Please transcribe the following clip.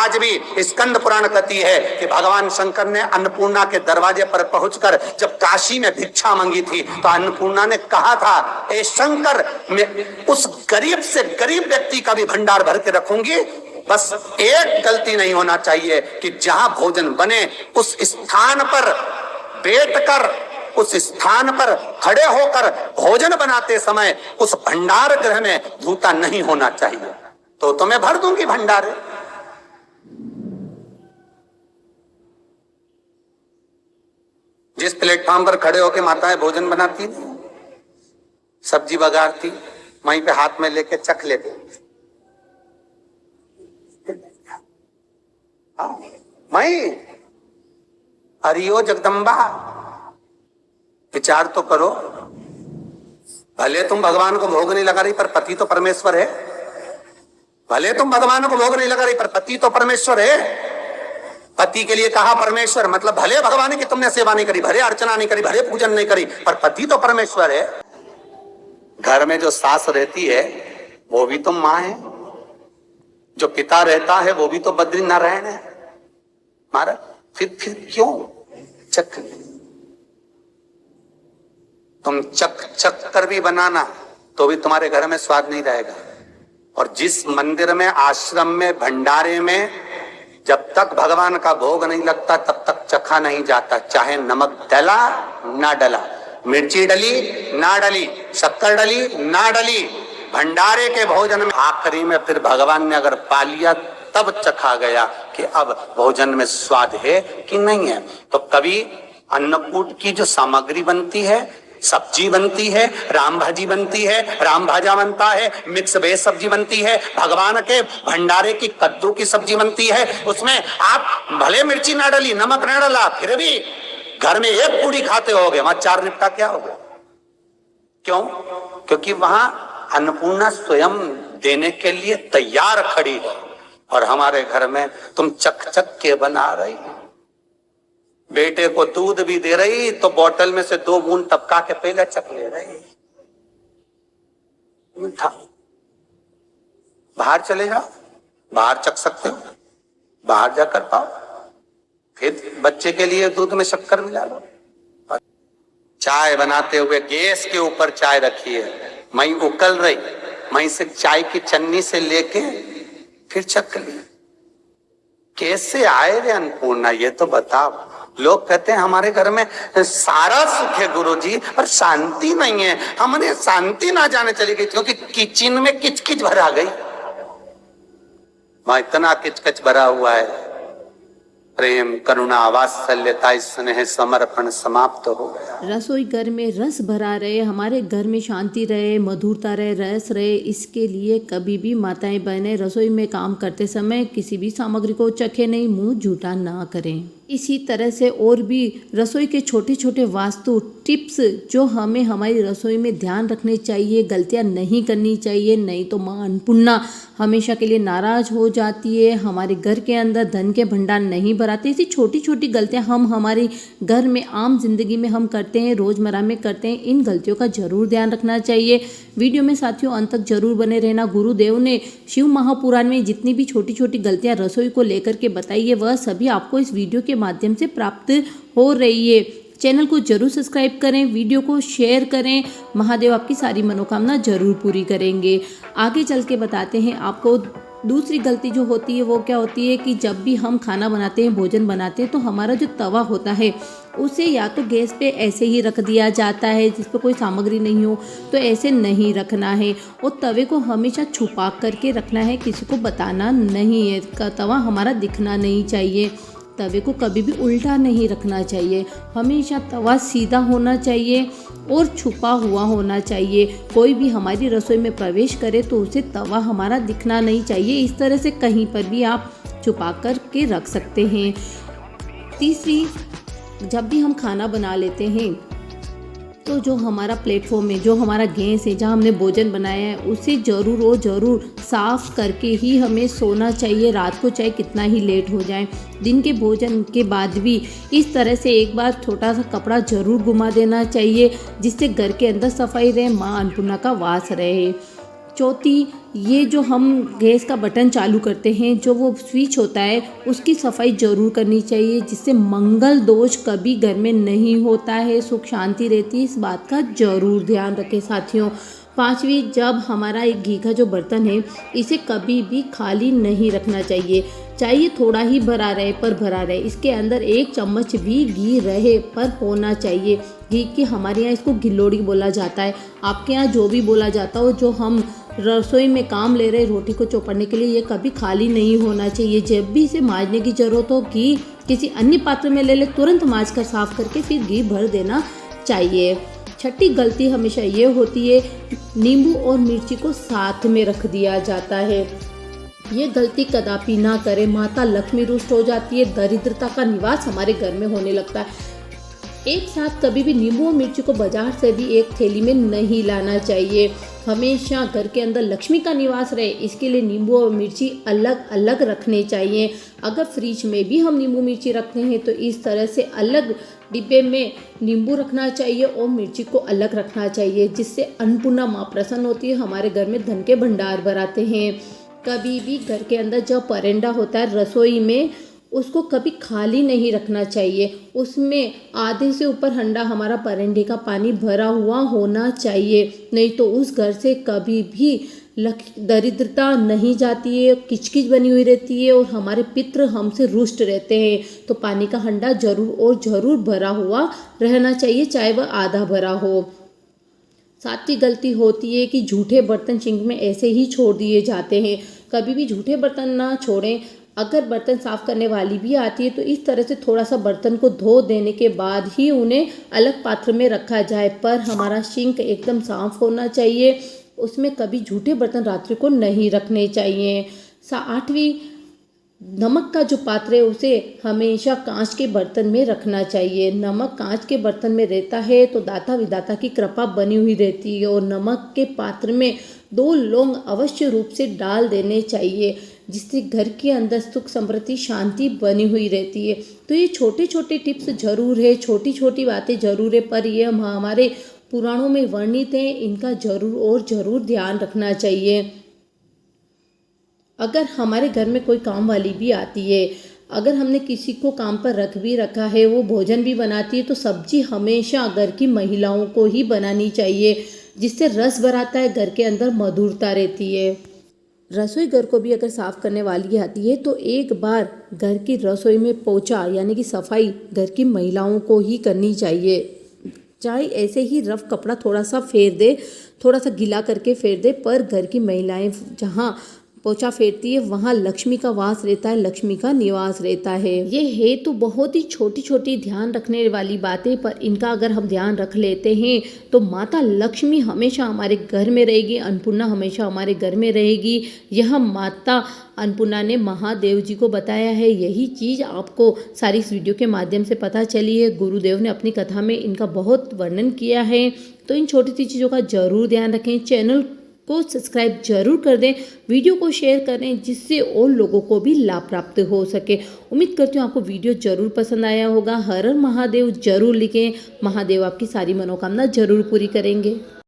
आज भी स्कंद पुराण कहती है कि भगवान शंकर ने अन्नपूर्णा के दरवाजे पर पहुंचकर जब काशी में भिक्षा मांगी थी तो अन्नपूर्णा ने कहा था, ए शंकर, मैं उस गरीब से गरीब व्यक्ति का भी भंडार भर के रखूंगी, बस एक गलती नहीं होना चाहिए कि जहां भोजन बने उस स्थान पर बैठकर, उस स्थान पर खड़े होकर भोजन बनाते समय उस भंडार गृह में जूता नहीं होना चाहिए। तो मैं भर दूंगी भंडारे। जिस प्लेटफॉर्म पर खड़े होकर माताएं भोजन बनाती, सब्जी बघारती, वहीं पे हाथ में लेके चख लेती। मई हरियो जगदम्बा, विचार तो करो। भले तुम भगवान को भोग नहीं लगा रही पर पति तो परमेश्वर है। भले तुम भगवान को भोग नहीं लगा रही पर पति तो परमेश्वर है। पति के लिए कहा परमेश्वर, मतलब भले भगवान की तुमने सेवा नहीं करी, भले अर्चना नहीं करी, भले पूजन नहीं करी, पर पति तो परमेश्वर है। घर में जो सास रहती है वो भी तो माँ है, जो पिता रहता है वो भी तो बद्री नारायण है। महाराज फिर क्यों चक, तुम चक कर भी बनाना तो भी तुम्हारे घर में स्वाद नहीं रहेगा। और जिस मंदिर में, आश्रम में, भंडारे में जब तक भगवान का भोग नहीं लगता तब तक चखा नहीं जाता, चाहे नमक डला ना डला, मिर्ची डली ना डली, शक्कर डली ना डली, भंडारे के भोजन में आखिरी में फिर भगवान ने अगर पा लिया तब चखा गया कि अब भोजन में स्वाद है कि नहीं है। तो कभी अन्नकूट की जो सामग्री बनती है, सब्जी बनती है, राम भाजी बनती है, राम भाजा बनता है, मिक्स वेज सब्जी बनती है, भगवान के भंडारे की कद्दू की सब्जी बनती है, उसमें आप भले मिर्ची ना डली, नमक ना डला, फिर भी घर में एक पूड़ी खाते होगे, वहां चार निपटा क्या होगा? क्यों? क्योंकि वहां अन्नपूर्णा स्वयं देने के लिए तैयार खड़ी है। और हमारे घर में तुम चक चक के बना रही, बेटे को दूध भी दे रही तो बोतल में से 2 बूंद टपका के पहले चक ले रही। मीठा बाहर चले जाओ, बाहर चख सकते हो, बाहर जाकर पाओ, फिर बच्चे के लिए दूध में शक्कर मिला लो। चाय बनाते हुए गैस के ऊपर चाय रखी है, मई उकल रही, मई से चाय की चन्नी से लेके फिर चख ली। कैसे आए रे अन्नपूर्णा, ये तो बताओ। लोग कहते हैं हमारे घर में सारा सुख है गुरुजी, पर शांति नहीं है। हमने शांति ना जाने चली गई क्योंकि किचन में किचकिच भरा गई। वहां इतना किचकिच भरा हुआ है, प्रेम, करुणा, वात्सल्यता, स्नेह, समर्पण समाप्त हो गया। रसोई घर में रस भरा रहे, हमारे घर में शांति रहे, मधुरता रहे, रस रहे, इसके लिए कभी भी माताएं बहनें रसोई में काम करते समय किसी भी सामग्री को चखे नहीं, मुंह झूठा ना करें। इसी तरह से और भी रसोई के छोटे छोटे वास्तु टिप्स जो हमें हमारी रसोई में ध्यान रखने चाहिए, गलतियां नहीं करनी चाहिए, नहीं तो माँ अन्नपूर्णा हमेशा के लिए नाराज हो जाती है, हमारे घर के अंदर धन के भंडार नहीं भराते। ऐसी छोटी छोटी गलतियां हम हमारे घर में आम जिंदगी में हम करते हैं, रोजमर्रा में करते हैं, इन गलतियों का जरूर ध्यान रखना चाहिए। वीडियो में साथियों अंत तक जरूर बने रहना। गुरुदेव ने शिव महापुराण में जितनी भी छोटी छोटी गलतियां रसोई को लेकर के बताई है वह सभी आपको इस वीडियो के माध्यम से प्राप्त हो रही है। चैनल को जरूर सब्सक्राइब करें, वीडियो को शेयर करें, महादेव आपकी सारी मनोकामना जरूर पूरी करेंगे। आगे चल के बताते हैं आपको दूसरी गलती जो होती है वो क्या होती है कि जब भी हम खाना बनाते हैं, भोजन बनाते हैं, तो हमारा जो तवा होता है उसे या तो गैस पे ऐसे ही रख दिया जाता है जिस पर कोई सामग्री नहीं हो, तो ऐसे नहीं रखना है और तवे को हमेशा छुपा करके रखना है, किसी को बताना नहीं है। तवा हमारा दिखना नहीं चाहिए, तवे को कभी भी उल्टा नहीं रखना चाहिए, हमेशा तवा सीधा होना चाहिए और छुपा हुआ होना चाहिए। कोई भी हमारी रसोई में प्रवेश करे तो उसे तवा हमारा दिखना नहीं चाहिए। इस तरह से कहीं पर भी आप छुपा कर के रख सकते हैं। तीसरी, जब भी हम खाना बना लेते हैं तो जो हमारा प्लेटफॉर्म है, जो हमारा गैस है, जहाँ हमने भोजन बनाया है, उसे ज़रूर साफ़ करके ही हमें सोना चाहिए, रात को चाहे कितना ही लेट हो जाए। दिन के भोजन के बाद भी इस तरह से एक बार छोटा सा कपड़ा ज़रूर घुमा देना चाहिए जिससे घर के अंदर सफाई रहे, माँ अन्नपूर्णा का वास रहे। चौथी, ये जो हम गैस का बटन चालू करते हैं, जो वो स्विच होता है, उसकी सफाई ज़रूर करनी चाहिए, जिससे मंगल दोष कभी घर में नहीं होता है, सुख शांति रहती है। इस बात का ज़रूर ध्यान रखें साथियों। पांचवी, जब हमारा एक घी का जो बर्तन है, इसे कभी भी खाली नहीं रखना चाहिए। चाहिए थोड़ा ही भरा रहे पर भरा रहे, इसके अंदर 1 चम्मच भी घी रहे पर होना चाहिए। घी की हमारे यहाँ इसको गिलोड़ी बोला जाता है, आपके यहाँ जो भी बोला जाता हो। जो हम रसोई में काम ले रहे रोटी को चौपड़ने के लिए, ये कभी खाली नहीं होना चाहिए। जब भी इसे मांजने की ज़रूरत हो, घी किसी अन्य पात्र में ले ले, तुरंत मांज कर साफ करके फिर घी भर देना चाहिए। छठी गलती हमेशा ये होती है, नींबू और मिर्ची को साथ में रख दिया जाता है। ये गलती कदापि ना करें, माता लक्ष्मी रुष्ट हो जाती है, दरिद्रता का निवास हमारे घर में होने लगता है। एक साथ कभी भी नींबू और मिर्ची को बाजार से भी एक थैली में नहीं लाना चाहिए। हमेशा घर के अंदर लक्ष्मी का निवास रहे, इसके लिए नींबू और मिर्ची अलग अलग रखने चाहिए। अगर फ्रिज में भी हम नींबू मिर्ची रखते हैं तो इस तरह से अलग डिब्बे में नींबू रखना चाहिए और मिर्ची को अलग रखना चाहिए, जिससे अन्नपूर्णा माँ प्रसन्न होती है, हमारे घर में धन के भंडार भर आते हैं। कभी भी घर के अंदर जो परंडा होता है रसोई में, उसको कभी खाली नहीं रखना चाहिए। उसमें आधे से ऊपर हंडा हमारा परंडे का पानी भरा हुआ होना चाहिए, नहीं तो उस घर से कभी भी दरिद्रता नहीं जाती है, किचकिच बनी हुई रहती है और हमारे पितृ हमसे रुष्ट रहते हैं। तो पानी का हंडा जरूर और ज़रूर भरा हुआ रहना चाहिए, चाहे वह आधा भरा हो। सातवीं गलती होती है कि झूठे बर्तन सिंक में ऐसे ही छोड़ दिए जाते हैं। कभी भी झूठे बर्तन ना छोड़ें। अगर बर्तन साफ़ करने वाली भी आती है तो इस तरह से थोड़ा सा बर्तन को धो देने के बाद ही उन्हें अलग पात्र में रखा जाए। पर हमारा सिंक एकदम साफ़ होना चाहिए, उसमें कभी झूठे बर्तन रात्रि को नहीं रखने चाहिए। आठवीं, नमक का जो पात्र है उसे हमेशा कांच के बर्तन में रखना चाहिए। नमक कांच के बर्तन में रहता है तो दाता विधाता की कृपा बनी हुई रहती है। और नमक के पात्र में 2 लौंग अवश्य रूप से डाल देने चाहिए, जिससे घर के अंदर सुख समृद्धि शांति बनी हुई रहती है। तो ये छोटे छोटे टिप्स जरूर है, छोटी छोटी बातें जरूर है, पर ये हमारे पुराणों में वर्णित हैं, इनका जरूर और ज़रूर ध्यान रखना चाहिए। अगर हमारे घर में कोई काम वाली भी आती है, अगर हमने किसी को काम पर रख भी रखा है, वो भोजन भी बनाती है, तो सब्जी हमेशा घर की महिलाओं को ही बनानी चाहिए, जिससे रस भराता है, घर के अंदर मधुरता रहती है। रसोई घर को भी अगर साफ़ करने वाली आती है तो एक बार घर की रसोई में पोछा यानी कि सफाई घर की महिलाओं को ही करनी चाहिए। चाहे ऐसे ही रफ कपड़ा थोड़ा सा फेर दे, थोड़ा सा गीला करके फेर दे, पर घर की महिलाएं जहाँ पोछा फेरती है वहाँ लक्ष्मी का वास रहता है, लक्ष्मी का निवास रहता है। ये है तो बहुत ही छोटी छोटी ध्यान रखने वाली बातें, पर इनका अगर हम ध्यान रख लेते हैं तो माता लक्ष्मी हमेशा हमारे घर में रहेगी, अन्नपूर्णा हमेशा हमारे घर में रहेगी। यह माता अन्नपूर्णा ने महादेव जी को बताया है। यही चीज़ आपको सारी इस वीडियो के माध्यम से पता चली है। गुरुदेव ने अपनी कथा में इनका बहुत वर्णन किया है। तो इन छोटी सी चीज़ों का जरूर ध्यान रखें। चैनल को सब्सक्राइब जरूर कर दें, वीडियो को शेयर करें, जिससे और लोगों को भी लाभ प्राप्त हो सके। उम्मीद करती हूँ आपको वीडियो जरूर पसंद आया होगा। हर हर महादेव जरूर लिखें, महादेव आपकी सारी मनोकामना जरूर पूरी करेंगे।